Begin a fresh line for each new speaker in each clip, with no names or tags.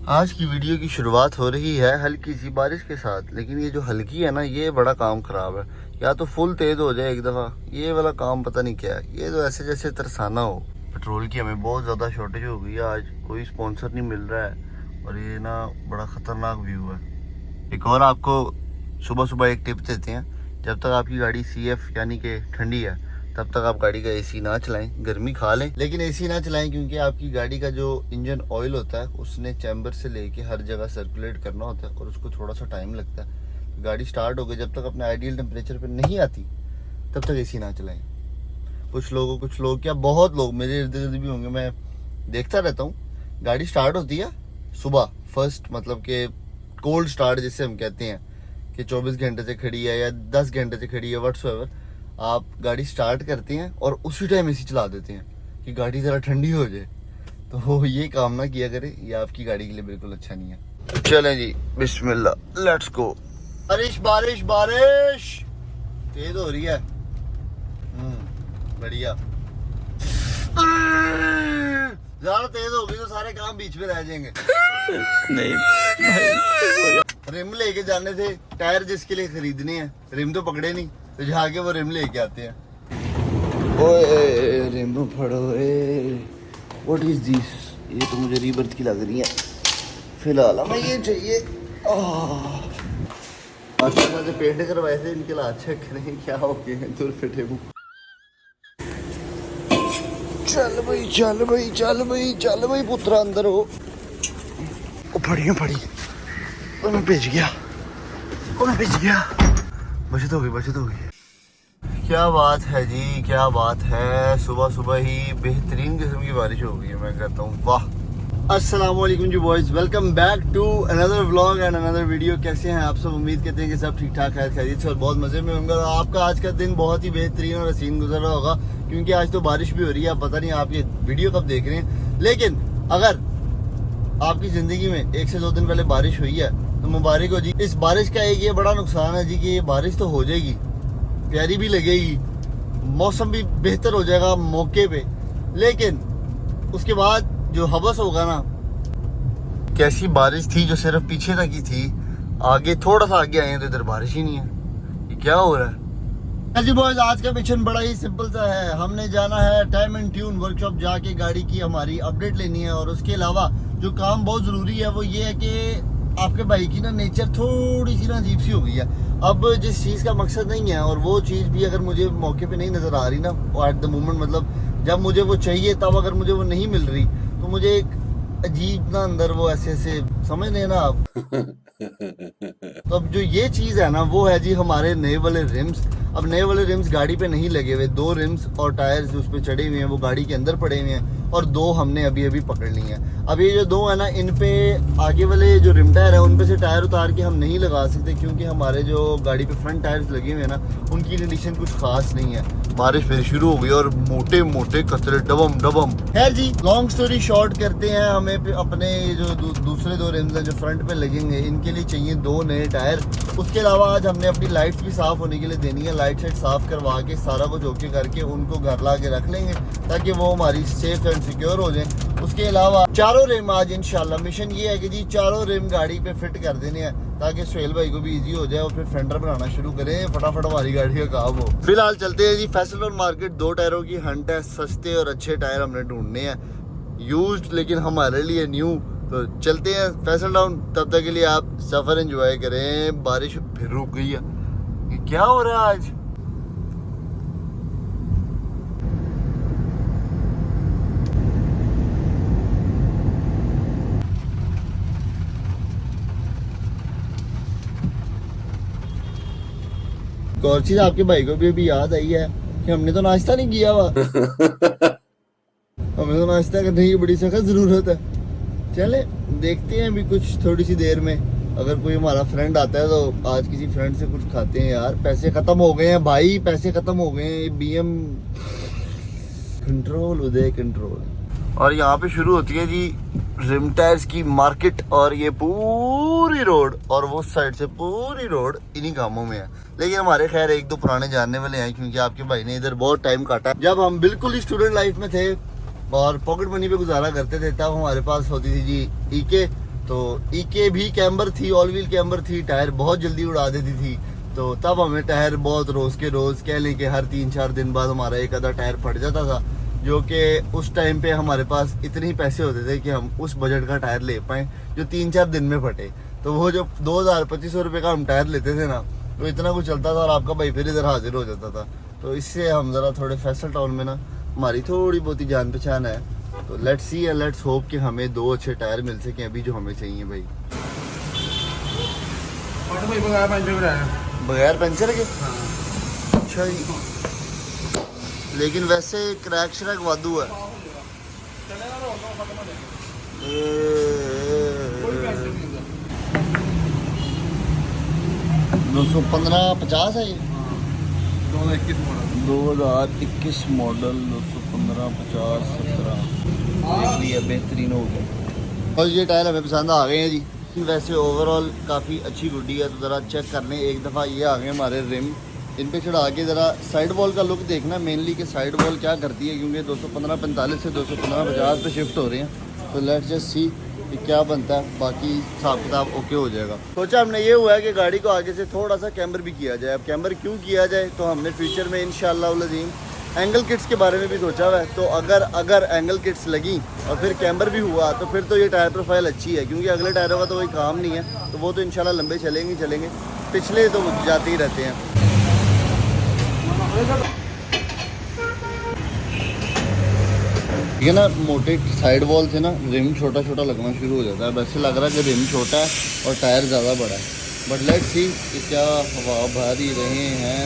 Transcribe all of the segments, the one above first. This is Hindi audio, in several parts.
आज की वीडियो की शुरुआत हो रही है हल्की सी बारिश के साथ, लेकिन ये जो हल्की है ना, ये बड़ा काम खराब है। या तो फुल तेज हो जाए एक दफ़ा, ये वाला काम पता नहीं क्या है। ये तो ऐसे जैसे तरसाना हो। पेट्रोल की हमें बहुत ज़्यादा शॉर्टेज हो गई है, आज कोई स्पॉन्सर नहीं मिल रहा है और ये ना बड़ा ख़तरनाक व्यू है। एक और आपको सुबह सुबह एक टिप देते हैं, जब तक आपकी गाड़ी CF यानी कि ठंडी है तब तक आप गाड़ी का AC ना चलाएं। गर्मी खा लें लेकिन AC ना चलाएं, क्योंकि आपकी गाड़ी का जो इंजन ऑयल होता है उसने चैम्बर से लेके हर जगह सर्कुलेट करना होता है और उसको थोड़ा सा टाइम लगता है। गाड़ी स्टार्ट हो गई, जब तक अपने आइडियल टेम्परेचर पे नहीं आती तब तक AC ना चलाएं। कुछ लोग क्या, बहुत लोग मेरे इर्द गिर्द भी होंगे, मैं देखता रहता हूँ, गाड़ी स्टार्ट होती है सुबह फर्स्ट, मतलब कि कोल्ड स्टार्ट जिसे हम कहते हैं कि 24 घंटे से खड़ी है या 10 घंटे से खड़ी है, व्हाट्सएवर, आप गाड़ी स्टार्ट करते हैं और उसी टाइम AC चला देते हैं कि गाड़ी ज़रा ठंडी हो जाए। तो ये काम ना किया करे, ये आपकी गाड़ी के लिए बिल्कुल अच्छा नहीं है। चलें जी, बिस्मिल्लाह, लेट्स गो। बारिश बारिश बारिश तेज हो रही है। बढ़िया। ज्यादा तेज हो गई तो सारे काम बीच में रह जाएंगे। नहीं, रिम लेके जाने थे, टायर जिसके लिए खरीदने हैं, रिम तो पकड़े नहीं, तो जाके वो रिम लेके आते हैं। ओए रिम फड़ो, व्हाट इज दिस? ये तो मुझे रीबर्थ की लग रही है फिलहाल, हमें ये चाहिए। अच्छा से पेंट करवाए थे, इनके लात चेक करें क्या हो गए, दूर फिटे मुँह। चल भाई चल भाई चल भाई चल भाई पुत्रा, अंदर हो। ओ फड़ी फड़ी, मैं भेज गया, मैं भेज गया। बचत हो गई। क्या बात है जी, क्या बात है। सुबह सुबह ही बेहतरीन किस्म की बारिश हो गई है, मैं कहता हूँ वाह। अस्सलाम वालेकुम जी boys, welcome back to another vlog and another video. कैसे हैं आप सब? उम्मीद करते हैं कि सब ठीक ठाक है, खैरियत से और बहुत मज़े में होंगे। आपका आज का दिन बहुत ही बेहतरीन और हसीन गुजर रहा होगा, क्योंकि आज तो बारिश भी हो रही है। पता नहीं आप ये वीडियो कब देख रहे हैं, लेकिन अगर आपकी ज़िंदगी में 1 से 2 दिन पहले बारिश हुई है तो मुबारक हो जी। इस बारिश का एक ये बड़ा नुकसान है जी कि ये बारिश तो हो जाएगी, प्यारी भी लगेगी, मौसम भी बेहतर हो जाएगा मौके पे, लेकिन उसके बाद जो हवस होगा ना, कैसी बारिश थी जो सिर्फ पीछे तक ही थी, आगे थोड़ा सा आगे आए हैं तो इधर बारिश ही नहीं है। ये क्या हो रहा है जी बॉयज? आज का मिशन बड़ा ही सिंपल सा है। हमने जाना है टाइम एंड ट्यून वर्कशॉप, जाके गाड़ी की हमारी अपडेट लेनी है। और उसके अलावा जो काम बहुत ज़रूरी है वो ये है कि आपके भाई की ना नेचर थोड़ी सी ना अजीब सी हो गई है। अब जिस चीज़ का मकसद नहीं है और वो चीज़ भी अगर मुझे मौके पे नहीं नज़र आ रही ना, एट द मोमेंट, मतलब जब मुझे वो चाहिए तब अगर मुझे वो नहीं मिल रही, तो मुझे एक अजीब ना अंदर वो ऐसे समझ लें ना आप। तो अब जो ये चीज़ है ना, वो है जी हमारे नए वाले रिम्स। अब नए वाले रिम्स गाड़ी पे नहीं लगे हुए, 2 रिम्स और टायर्स उस पर चढ़े हुए हैं, वो गाड़ी के अंदर पड़े हुए हैं, और 2 हमने अभी पकड़ लिए हैं। अब ये जो 2 है ना, इन पे आगे वाले जो रिम टायर है उन पे से टायर उतार के हम नहीं लगा सकते, क्योंकि हमारे जो गाड़ी पे फ्रंट टायर्स लगे हुए हैं ना, उनकी कंडीशन कुछ खास नहीं है। बारिश फिर शुरू हो गई और मोटे मोटे कचरे डबम डबम। खैर जी, लॉन्ग स्टोरी शॉर्ट करते हैं, हमें अपने जो दूसरे 2 रिम्स हैं जो फ्रंट पे लगेंगे, इनके लिए चाहिए 2 नए टायर। उसके अलावा आज हमने अपनी लाइट्स भी साफ होने के लिए देनी है। लाइट सेट साफ करवा के सारा कुछ ओके करके उनको घर ला के रख लेंगे, ताकि वो हमारी सेफ एंड सिक्योर हो जाए। उसके अलावा 4 रिम आज इंशाल्लाह मिशन ये है कि जी 4 रिम गाड़ी पे फिट कर देने हैं, ताकि सुहेल भाई को भी इजी हो जाए और फिर फेंडर बनाना शुरू करें, फटाफट हमारी गाड़ी का काम हो। फिलहाल चलते हैं जी फैसल रोड मार्केट, 2 टायरों की हंट है। सस्ते और अच्छे टायर हमने ढूंढने हैं, यूज्ड लेकिन हमारे लिए न्यू। तो चलते हैं फैसल टाउन, तब तक के लिए आप सफर एंजॉय करें। बारिश फिर रुक गई है, ये क्या हो रहा है आज? और चीज आपके भाई को भी अभी याद आई है कि हमने तो नाश्ता नहीं किया हुआ। हमें तो नाश्ता करने की बड़ी सख्त जरूरत है। चले देखते हैं अभी कुछ थोड़ी सी देर में, अगर कोई हमारा फ्रेंड आता है तो आज किसी फ्रेंड से कुछ खाते हैं। यार पैसे खत्म हो गए हैं भाई, पैसे खत्म हो गए हैं। BM कंट्रोल, उदय कंट्रोल। और यहाँ पे शुरू होती है जी रिम टायर्स की मार्केट, और ये पूरी रोड और वो साइड से पूरी रोड इन्हीं कामों में है। लेकिन हमारे खैर 1-2 पुराने जानने वाले हैं, क्योंकि आपके भाई ने इधर बहुत टाइम काटा। जब हम बिल्कुल ही स्टूडेंट लाइफ में थे और पॉकेट मनी पे गुजारा करते थे, तब हमारे पास होती थी जी EK। तो ईके भी कैम्बर थी, ऑल व्हील कैम्बर थी, टायर बहुत जल्दी उड़ा देती थी। तो तब हमें टायर बहुत रोज़ के रोज़ कह लें कि हर 3-4 दिन बाद हमारा एक आधा टायर फट जाता था, जो कि उस टाइम पे हमारे पास इतने ही पैसे होते थे कि हम उस बजट का टायर ले पाएँ जो 3-4 दिन में फटे। तो वो जो 2,000-2,500 रुपये का हम टायर लेते थे ना, तो इतना कुछ चलता था और आपका भाई फिर इधर हाजिर हो जाता था। तो इससे हम ज़रा थोड़े फैसल टाउन में ना हमारी थोड़ी बहुत ही जान पहचान है। तो let's see and let's hope कि हमें 2 अच्छे टायर मिल सकें अभी जो हमें चाहिए भाई। बगैर पंचर के? अच्छा जी, लेकिन वैसे क्रैक श्रैक वादू है। 215-50 है ये 2021 मॉडल 215-50-17 ये बेहतरीन हो गया। और ये टायर हमें पसंद आ गए हैं जी। वैसे ओवरऑल काफ़ी अच्छी गुड्डी है। तो ज़रा चेक कर लें एक दफ़ा। ये आ गए हमारे रिम, इन पे चढ़ा के ज़रा साइड वॉल का लुक देखना मेनली कि साइड वॉल क्या करती है, क्योंकि 215-45 से 215-50 पे शिफ्ट हो रहे हैं। तो लेट्स जस्ट सी कि क्या बनता है। बाकी हिसाब किताब ओके हो जाएगा। सोचा हमने ये हुआ है कि गाड़ी को आगे से थोड़ा सा कैम्बर भी किया जाए। अब कैम्बर क्यों किया जाए, तो हमने फ्यूचर में इंशाअल्लाह अज़ीम एंगल किट्स के बारे में भी सोचा हुआ है। तो अगर एंगल किट्स लगी और फिर कैम्बर भी हुआ तो फिर तो ये टायर प्रोफाइल अच्छी है, क्योंकि अगले टायरों का तो कोई काम नहीं है। तो वो तो इंशाल्लाह लंबे चलेंगे, पिछले तो जाते ही रहते हैं। ठीक है ना, मोटे साइड वॉल से ना रिम छोटा छोटा लगना शुरू हो जाता है। वैसे लग रहा है कि रिम छोटा है और टायर ज़्यादा बड़ा है, बट लेट्स सी कि क्या हवा भर ही रहे हैं।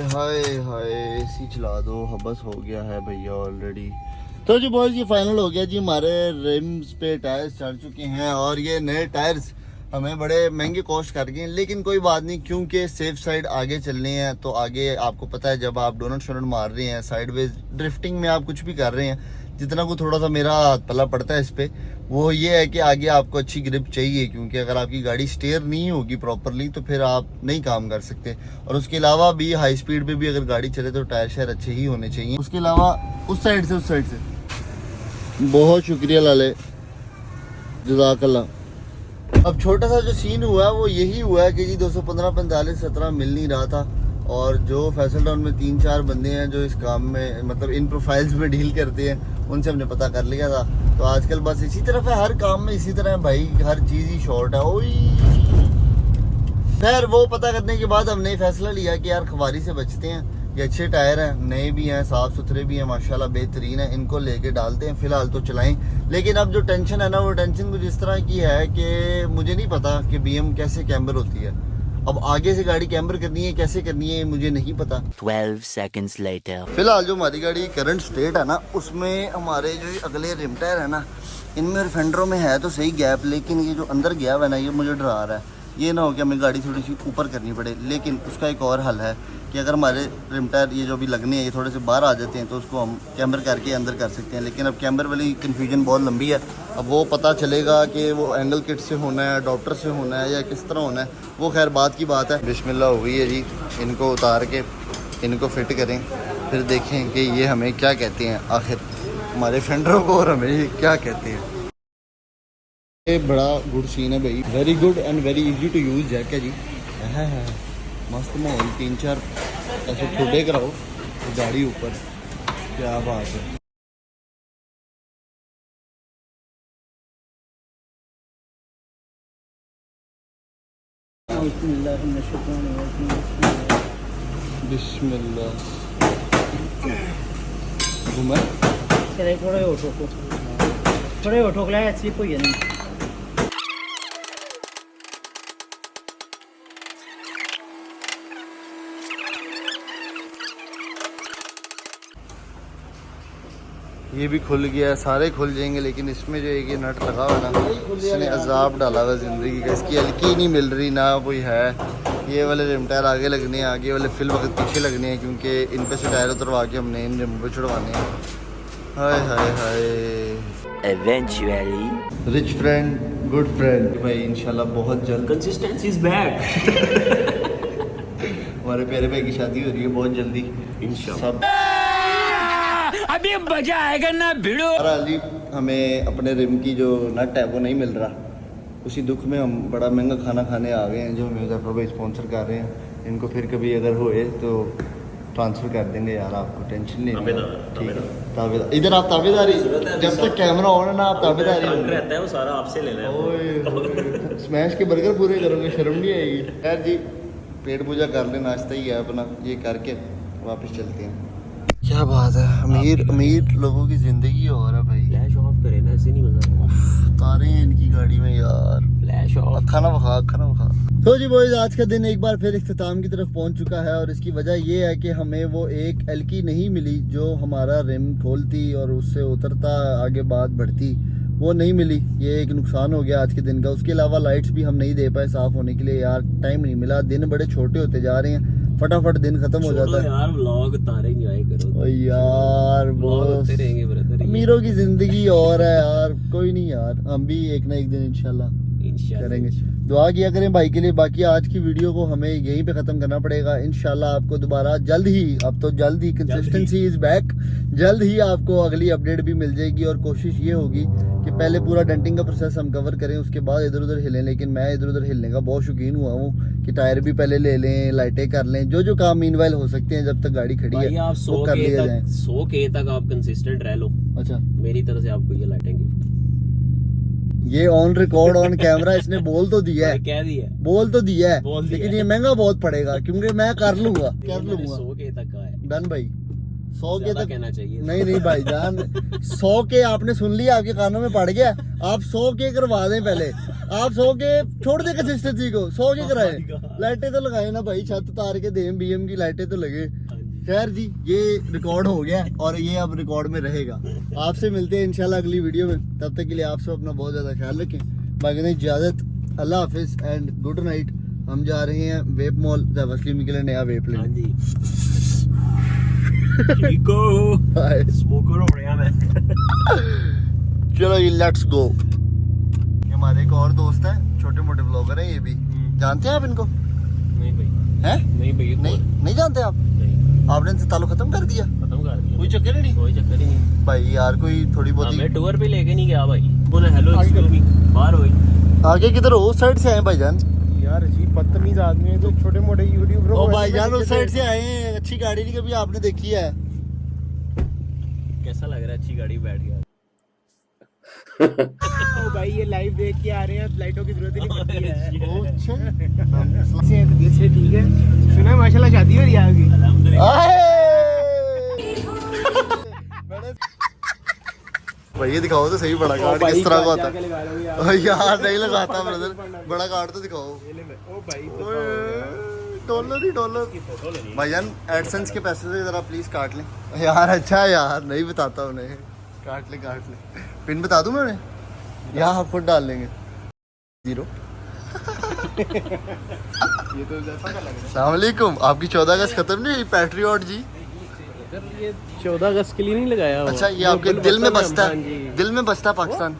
हाय एसी चला दो, बस हो गया है भैया ऑलरेडी। तो जी बॉयज ये फाइनल हो गया जी, हमारे रिम्स पे टायर्स चढ़ चुके हैं और ये नए टायर्स हमें बड़े महंगे कॉस्ट कर गए हैं, लेकिन कोई बात नहीं, क्योंकि सेफ साइड आगे चलने हैं। तो आगे आपको पता है जब आप डोनट शोनट मार रहे हैं, साइडवेज ड्रिफ्टिंग में आप कुछ भी कर रहे हैं, जितना को थोड़ा सा मेरा हाथ पल्ला पड़ता है इस पर, वो ये है कि आगे आपको अच्छी ग्रिप चाहिए, क्योंकि अगर आपकी गाड़ी स्टेयर नहीं होगी प्रॉपरली तो फिर आप नहीं काम कर सकते। और उसके अलावा भी हाई स्पीड पे भी अगर गाड़ी चले तो टायर शायर अच्छे ही होने चाहिए। उसके अलावा उस साइड से बहुत शुक्रिया लाले, जज़ाकल्लाह। अब छोटा सा जो सीन हुआ है वो यही हुआ है कि जी 215-45-17 मिल नहीं रहा था, और जो फैसल टाउन में 3-4 बंदे हैं जो इस काम में मतलब इन प्रोफाइल्स में डील करते हैं, उनसे हमने पता कर लिया था। तो आजकल बस इसी तरफ है, हर काम में इसी तरह है भाई, हर चीज़ ही शॉर्ट है। ओई खैर वो पता करने के बाद हमने फैसला लिया कि यार खबारी से बचते हैं। ये अच्छे टायर हैं, नए भी हैं, साफ़ सुथरे भी हैं, माशाल्लाह बेहतरीन है। इनको लेके डालते हैं, फ़िलहाल तो चलाएं। लेकिन अब जो टेंशन है ना, वो टेंशन कुछ इस तरह की है कि मुझे नहीं पता कि BM कैसे कैम्बर होती है। अब आगे से गाड़ी कैम्बर करनी है, कैसे करनी है, मुझे नहीं पता।
12 seconds later.
फिलहाल जो हमारी गाड़ी करंट स्टेट है ना, उसमें हमारे जो अगले रिम टायर है ना, इनमें रिफेंडरों में है तो सही गैप, लेकिन ये जो अंदर गया हुआ है ना, ये मुझे डरा रहा है। ये ना हो कि हमें गाड़ी थोड़ी सी ऊपर करनी पड़े। लेकिन उसका एक और हल है कि अगर हमारे रिम टायर ये जो भी लगने हैं ये थोड़े से बाहर आ जाते हैं तो उसको हम कैम्बर करके अंदर कर सकते हैं। लेकिन अब कैम्बर वाली कन्फ्यूजन बहुत लंबी है। अब वो पता चलेगा कि वो एंगल किट से होना है, अडॉप्टर से होना है, या किस तरह होना है, वो खैर बात की बात है। बिस्मिल्लाह हुई है जी, इनको उतार के इनको फिट करें, फिर देखें कि ये हमें क्या कहते हैं आखिर, हमारे फेंडरों को और हमें ये क्या कहते हैं। ये बड़ा गुड सीन है भाई, very good and very easy to use jack है जी। है मस्त माहौल, 3-4 ऐसे छोटे कराओ गाड़ी ऊपर, क्या बात है। बिस्मिल्लाह घुमा
थोड़े ऑटो के लिए स्लिप हुई है नहीं।
ये भी खुल गया, सारे खुल जाएंगे, लेकिन इसमें जो एक ये नट लगा हुआ ना, इसने अजाब डाला हुआ ज़िंदगी का। इसकी हल्की नहीं मिल रही ना कोई है। ये वाले रिम टायर आगे लगने हैं, आगे वाले फिल वक्त पीछे लगने हैं, क्योंकि इन पे से टायर उतरवा के हमने इन रिम पे छुड़वाने हैं। हाय हाय हाय।
Eventually.
Rich friend good friend भाई, इंशाल्लाह बहुत जल्द
कंसिस्टेंसी इज बैक।
हमारे प्यारे भाई की शादी हो रही है बहुत जल्दी इंशाल्लाह। सब
अभी मजा आएगा ना भिड़ो।
जी हमें अपने रिम की जो नट है वो नहीं मिल रहा, उसी दुख में हम बड़ा महंगा खाना खाने आ गए हैं जो हमें जफर भाई स्पॉन्सर कर रहे हैं। इनको फिर कभी अगर होए तो ट्रांसफ़र कर देंगे यार, आपको टेंशन नहीं है। ठीक है ताबेदार, इधर आप ताबेदारी, जब तक कैमरा ऑन है ना आप ताबेदारी
रहता है वो सारा आपसे लेना है।
ओए स्मैश के बर्गर पूरे करोगे, शर्म नहीं आएगी। खैर जी पेट पूजा कर ले, नाश्ता ही है अपना, ये करके वापस चलते हैं। क्या बात है, अमीर अमीर लोगों की जिंदगी और है भाई।
फ्लैश ऑफ करे ना, ऐसे नहीं मजा।
तारे हैं इनकी गाड़ी में यार,
फ्लैश ऑफ।
खाना बखा खाना बखा। तो जी बॉयज आज का दिन एक बार फिर इख्तिताम की तरफ पहुंच चुका है और इसकी वजह ये है कि हमें वो एक एलकी नहीं मिली जो हमारा रिम खोलती और उससे उतरता आगे बात बढ़ती, वो नहीं मिली। ये एक नुकसान हो गया आज के दिन का। उसके अलावा लाइट्स भी हम नहीं दे पाए साफ होने के लिए, यार टाइम नहीं मिला। दिन बड़े छोटे होते जा रहे हैं, फटाफट दिन खत्म हो जाता है
यार। व्लॉग तारे एंजॉय करो।
ओ यार
व्लॉग होते रहेंगे ब्रदर।
अमीरों की जिंदगी और है यार, कोई नहीं यार, हम भी एक ना एक दिन इंशाल्लाह करेंगे। दुआ किया करें भाई के लिए। बाकी आज की वीडियो को हमें यहीं पे खत्म करना पड़ेगा इंशाल्लाह। आपको दोबारा जल्द ही, अब तो जल्द ही, कंसिस्टेंसी इज बैक, जल्द ही आपको अगली अपडेट भी मिल जाएगी। और कोशिश ये होगी कि पहले पूरा डेंटिंग का प्रोसेस हम कवर करें, उसके बाद इधर उधर हिलें। लेकिन मैं इधर उधर हिलने का बहुत शौकीन हुआ हूँ कि टायर भी पहले ले लें, लाइटें कर लें, जो जो काम मीनवाइल हो सकते हैं जब तक गाड़ी खड़ी है
आप
वो कर लिया जाए।
100K तक आप कंसिस्टेंट रह लो।
अच्छा
मेरी तरफ से आपको ये लाइटें गिफ्ट।
ये ऑन रिकॉर्ड ऑन कैमरा इसने बोल तो दिया है,
कह दिया,
बोल तो दिया है,
बोल दिया
लेकिन ये महंगा बहुत पड़ेगा क्योंकि मैं कर लूंगा
100K तक का है।
डन भाई, 100 के तक
कहना चाहिए।
नहीं नहीं भाईजान 100 के आपने सुन लिया, आपके कानों में पड़ गया। आप 100 के करवा दें पहले, आप 100 के छोड़ दे कंसिस्टेंसी को, 100 के कराए। लाइटें तो लगाए ना भाई, छत तार के दें, बीएम की लाइटें तो लगे। खैर जी ये रिकॉर्ड हो गया और ये अब रिकॉर्ड में रहेगा। आपसे मिलते हैं इंशाल्लाह अगली वीडियो में, तब तक के लिए आप सब अपना बहुत ज़्यादा ख्याल रखें। बाकी नहीं इजाज़त, अल्लाह हाफिज़ एंड गुड नाइट। हम जा रहे हैं वेप मॉल तस्लीम के लिए नया वेप लेने।
हाँ जी स्मोकर हो रहा मैं।
चलो ये लेट्स गो। ये हमारे एक और दोस्त हैं, छोटे मोटे ब्लॉगर हैं ये भी। जानते हैं आप इनको?
नहीं भाई।
हैं?
नहीं भाई।
नहीं जानते आप?
नहीं।
आपने इनसे ताल्लुक खत्म कर दिया?
खत्म कर दिया।
कोई चक्कर ही नहीं?
कोई चक्कर ही नहीं
भाई यार कोई थोड़ी बहुत
मैं टूर पे लेके नहीं गया भाई। बोले हेलो एक्सक्यूज मी, बाहर हो गई।
आगे किधर हो? उस साइड से आए भाईजान।
यार अजीब बदतमीज आदमी है, तो छोटे मोटे यूट्यूबर।
ओ भाईजान उस साइड से आए हैं, अच्छी गाड़ी नहीं कभी आपने देखी है?
कैसा लग रहा है? अच्छी गाड़ी बैठ गया।
ओ भाई ये लाइव देख के आ रहे हैं, लाइटों की जरूरत ही नहीं पड़ती है।
ओ अच्छा
से ठीक है। सुना है माशाल्लाह शादी हो रही है आपकी?
अल्हम्दुलिल्लाह।
भाई ये दिखाओ तो सही, बड़ा कार्ड किस तरह का होता है? यार नहीं लगाता ब्रदर, बड़ा कार्ड तो दिखाओ।
ओ भाई
डॉलर ही डॉलर। भाईजान एडसेंस के पैसे से जरा प्लीज काट लें यार। अच्छा यार नहीं बताता उन्हें, काट ले। पिन बता दूं मैं उन्हें, यहाँ आप खुद डाल लेंगे 0।
ये तो जैसा का लग रहा है।
अस्सलाम वालेकुम। आपकी 14 अगस्त खत्म नहीं हुई पैट्रियट जी?
ये 14 अगस्त के लिए नहीं लगाया।
अच्छा ये आपके दिल में बसता है, दिल में बसता है पाकिस्तान।